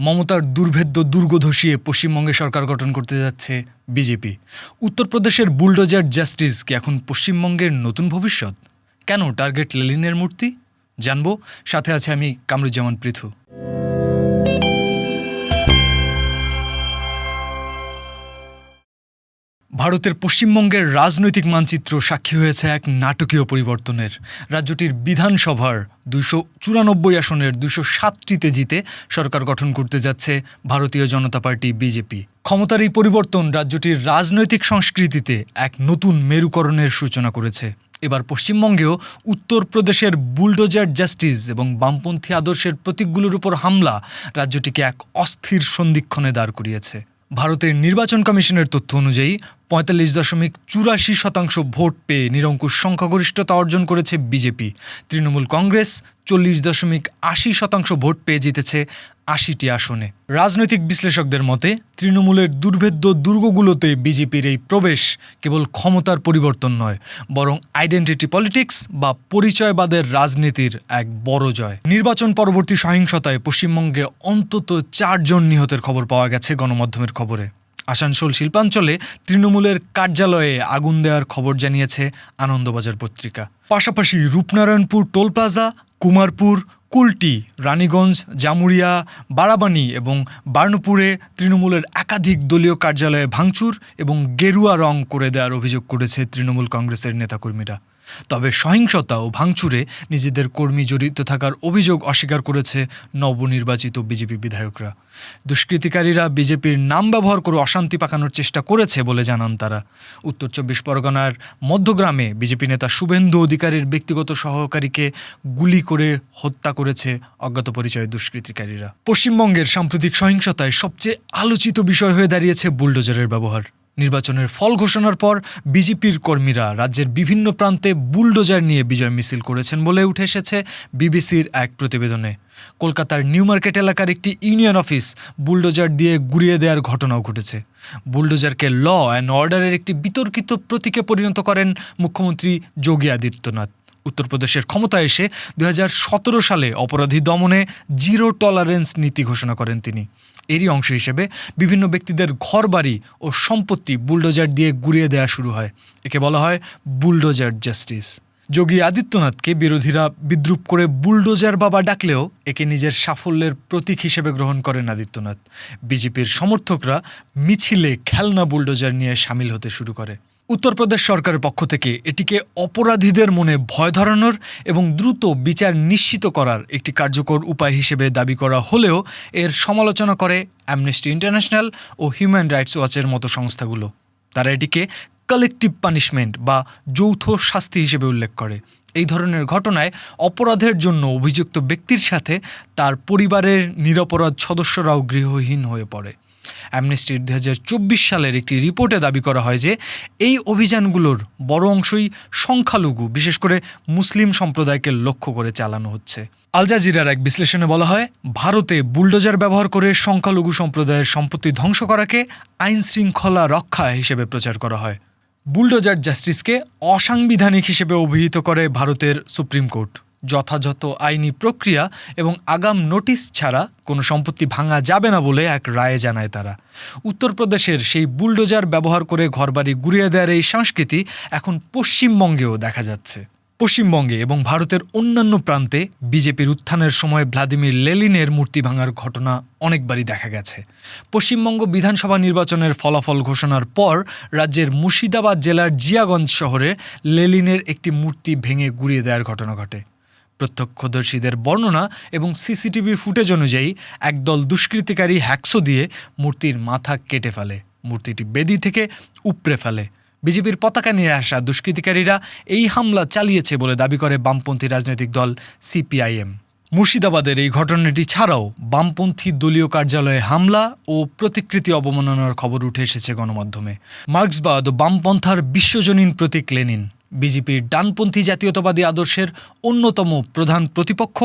মমতার দুর্ভেদ্য দুর্গ ধসিয়ে পশ্চিমবঙ্গে সরকার গঠন করতে যাচ্ছে বিজেপি। উত্তরপ্রদেশের বুলডোজার জাস্টিস কি এখন পশ্চিমবঙ্গের নতুন ভবিষ্যৎ? কেন টার্গেট লেনিনের মূর্তি? জানবো, সাথে আছে আমি কামরুজ্জামান পৃথু। ভারতের পশ্চিমবঙ্গের রাজনৈতিক মানচিত্র সাক্ষী হয়েছে এক নাটকীয় পরিবর্তনের। রাজ্যটির বিধানসভার 294 আসনের 207টিতে জিতে সরকার গঠন করতে যাচ্ছে ভারতীয় জনতা পার্টি বিজেপি। ক্ষমতার এই পরিবর্তন রাজ্যটির রাজনৈতিক সংস্কৃতিতে এক নতুন মেরুকরণের সূচনা করেছে। এবার পশ্চিমবঙ্গেও উত্তরপ্রদেশের বুলডোজার জাস্টিস এবং বামপন্থী আদর্শের প্রতীকগুলোর উপর হামলা রাজ্যটিকে এক অস্থির সন্ধিক্ষণে দাঁড় করিয়েছে। ভারতের নির্বাচন কমিশনের তথ্য অনুযায়ী 45.84% ভোট পেয়ে নিরঙ্কুশ সংখ্যাগরিষ্ঠতা অর্জন করেছে বিজেপি। তৃণমূল কংগ্রেস 40.80% ভোট পেয়ে জিতেছে 80টি আসনে। রাজনৈতিক বিশ্লেষকদের মতে তৃণমূলের দুর্ভেদ্য দুর্গগুলোতে বিজেপির এই প্রবেশ কেবল ক্ষমতার পরিবর্তন নয়, বরং আইডেন্টিটি পলিটিক্স বা পরিচয়বাদের রাজনীতির এক বড় জয়। নির্বাচন পরবর্তী সহিংসতায় পশ্চিমবঙ্গে অন্তত 4 জন নিহতের খবর পাওয়া গেছে গণমাধ্যমের খবরে। আসানসোল শিল্পাঞ্চলে তৃণমূলের কার্যালয়ে আগুন দেওয়ার খবর জানিয়েছে আনন্দবাজার পত্রিকা। পাশাপাশি রূপনারায়ণপুর টোল প্লাজা, কুমারপুর, কুলটি, রানীগঞ্জ, জামুরিয়া, বারাবানী এবং বার্নপুরে তৃণমূলের একাধিক দলীয় কার্যালয়ে ভাঙচুর এবং গেরুয়া রং করে দেওয়ার অভিযোগ করেছে তৃণমূল কংগ্রেসের নেতাকর্মীরা। তবে সহিংসতা ও ভাঙচুরে নিজেদের কর্মী জড়িত থাকার অভিযোগ অস্বীকার করেছে নবনির্বাচিত বিজেপি বিধায়করা। দুষ্কৃতিকারীরা বিজেপির নাম ব্যবহার করে অশান্তি পাকানোর চেষ্টা করেছে বলে জানান তারা। উত্তর 24 পরগনার মধ্যগ্রামে বিজেপি নেতা শুভেন্দু অধিকারীর ব্যক্তিগত সহকারীকে গুলি করে হত্যা করেছে অজ্ঞাত পরিচয় দুষ্কৃতিকারীরা। পশ্চিমবঙ্গের সাম্প্রতিক সহিংসতায় সবচেয়ে আলোচিত বিষয় হয়ে দাঁড়িয়েছে বুলডোজারের ব্যবহার। নির্বাচনের ফল ঘোষণার পর বিজেপির কর্মীরা রাজ্যের বিভিন্ন প্রান্তে বুলডোজার নিয়ে বিজয় মিছিল করেছেন বলে উঠে এসেছে বিবিসির এক প্রতিবেদনে। কলকাতার নিউ মার্কেট এলাকার একটি ইউনিয়ন অফিস বুলডোজার দিয়ে গুঁড়িয়ে দেওয়ার ঘটনাও ঘটেছে। বুলডোজারকে ল অ্যান্ড অর্ডারের একটি বিতর্কিত প্রতীকে পরিণত করেন মুখ্যমন্ত্রী যোগী আদিত্যনাথ। উত্তরপ্রদেশের ক্ষমতায় এসে 2017 সালে অপরাধী দমনে জিরো টলারেন্স নীতি ঘোষণা করেন তিনি। এরই অংশ হিসেবে বিভিন্ন ব্যক্তিদের ঘরবাড়ি ও সম্পত্তি বুলডোজার দিয়ে গুঁড়িয়ে দেওয়া শুরু হয়। একে বলা হয় বুলডোজার জাস্টিস। যোগী আদিত্যনাথকে বিরোধীরা বিদ্রূপ করে বুলডোজার বাবা ডাকলেও একে নিজের সাফল্যের প্রতীক হিসেবে গ্রহণ করেন আদিত্যনাথ। বিজেপির সমর্থকরা মিছিলে খেলনা বুলডোজার নিয়ে সামিল হতে শুরু করে। উত্তরপ্রদেশ সরকারের পক্ষ থেকে এটিকে অপরাধীদের মনে ভয় ধরানোর এবং দ্রুত বিচার নিশ্চিত করার একটি কার্যকর উপায় হিসেবে দাবি করা হলেও এর সমালোচনা করে অ্যামনেস্টি ইন্টারন্যাশনাল ও হিউম্যান রাইটস ওয়াচের মতো সংস্থাগুলো। তারা এটিকে কালেকটিভ পানিশমেন্ট বা যৌথ শাস্তি হিসেবে উল্লেখ করে। এই ধরনের ঘটনায় অপরাধের জন্য অভিযুক্ত ব্যক্তির সাথে তার পরিবারের নিরপরাধ সদস্যরাও গৃহহীন হয়ে পড়ে। অ্যামনেস্টির 2024 সালের একটি রিপোর্টে দাবি করা হয় যে এই অভিযানগুলোর বড় অংশই সংখ্যালঘু, বিশেষ করে মুসলিম সম্প্রদায়কে লক্ষ্য করে চালানো হচ্ছে। আল জাজিরার এক বিশ্লেষণে বলা হয়, ভারতে বুলডোজার ব্যবহার করে সংখ্যালঘু সম্প্রদায়ের সম্পত্তি ধ্বংস করাকে আইন শৃঙ্খলা রক্ষা হিসেবে প্রচার করা হয়। বুলডোজার জাস্টিসকে অসাংবিধানিক হিসেবে অভিহিত করে ভারতের সুপ্রিম কোর্ট। যথাযথ আইনি প্রক্রিয়া এবং আগাম নোটিশ ছাড়া কোনো সম্পত্তি ভাঙা যাবে না বলে এক রায়ে জানায় তারা। উত্তরপ্রদেশের সেই বুলডোজার ব্যবহার করে ঘরবাড়ি গুঁড়িয়ে দেওয়ার এই সংস্কৃতি এখন পশ্চিমবঙ্গেও দেখা যাচ্ছে। পশ্চিমবঙ্গে এবং ভারতের অন্যান্য প্রান্তে বিজেপির উত্থানের সময় ভ্লাদিমির লেনিনের মূর্তি ভাঙার ঘটনা অনেকবারই দেখা গেছে। পশ্চিমবঙ্গ বিধানসভা নির্বাচনের ফলাফল ঘোষণার পর রাজ্যের মুর্শিদাবাদ জেলার জিয়াগঞ্জ শহরে লেনিনের একটি মূর্তি ভেঙে গুঁড়িয়ে দেওয়ার ঘটনা ঘটে। প্রত্যক্ষদর্শীদের বর্ণনা এবং সিসিটিভির ফুটেজ অনুযায়ী একদল দুষ্কৃতিকারী হ্যাকসো দিয়ে মূর্তির মাথা কেটে ফেলে, মূর্তিটি বেদি থেকে উপড়ে ফেলে। বিজেপির পতাকা নিয়ে আসা দুষ্কৃতিকারীরা এই হামলা চালিয়েছে বলে দাবি করে বামপন্থী রাজনৈতিক দল সিপিআইএম। মুর্শিদাবাদের এই ঘটনাটি ছাড়াও বামপন্থী দলীয় কার্যালয়ে হামলা ও প্রতিকৃতি অবমাননার খবর উঠে এসেছে গণমাধ্যমে। মার্ক্সবাদ ও বামপন্থার বিশ্বজনীন প্রতীক লেনিন বিজেপির ডানপন্থী জাতীয়তাবাদী আদর্শের অন্যতম প্রধান প্রতিপক্ষ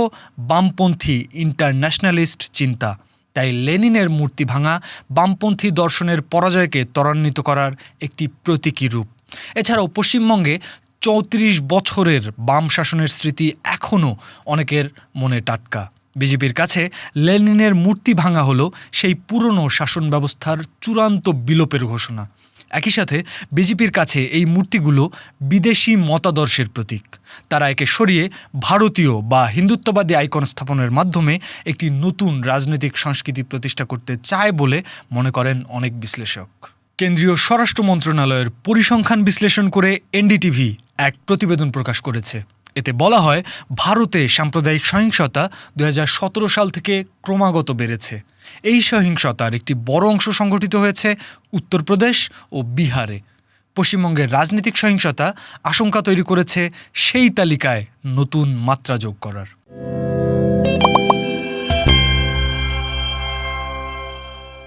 বামপন্থী ইন্টারন্যাশনালিস্ট চিন্তা। তাই লেনিনের মূর্তি ভাঙা বামপন্থী দর্শনের পরাজয়কে ত্বরান্বিত করার একটি প্রতীকী রূপ। এছাড়াও পশ্চিমবঙ্গে 34 বছরের বাম শাসনের স্মৃতি এখনও অনেকের মনে টাটকা। বিজেপির কাছে লেনিনের মূর্তি ভাঙা হলো সেই পুরনো শাসন ব্যবস্থার চূড়ান্ত বিলোপের ঘোষণা। একই সাথে বিজেপির কাছে এই মূর্তিগুলো বিদেশি মতাদর্শের প্রতীক। তারা একে সরিয়ে ভারতীয় বা হিন্দুত্ববাদী আইকন স্থাপনের মাধ্যমে একটি নতুন রাজনৈতিক সংস্কৃতি প্রতিষ্ঠা করতে চায় বলে মনে করেন অনেক বিশ্লেষক। কেন্দ্রীয় স্বরাষ্ট্র মন্ত্রণালয়ের পরিসংখ্যান বিশ্লেষণ করে এনডিটিভি এক প্রতিবেদন প্রকাশ করেছে। এতে বলা হয়, ভারতে সাম্প্রদায়িক সহিংসতা 2017 সাল থেকে ক্রমাগত বেড়েছে। এই সহিংসতার একটি বড় অংশ সংঘটিত হয়েছে উত্তরপ্রদেশ ও বিহারে। পশ্চিমবঙ্গের রাজনৈতিক সহিংসতা আশঙ্কা তৈরি করেছে সেই তালিকায় নতুন মাত্রা যোগ করার।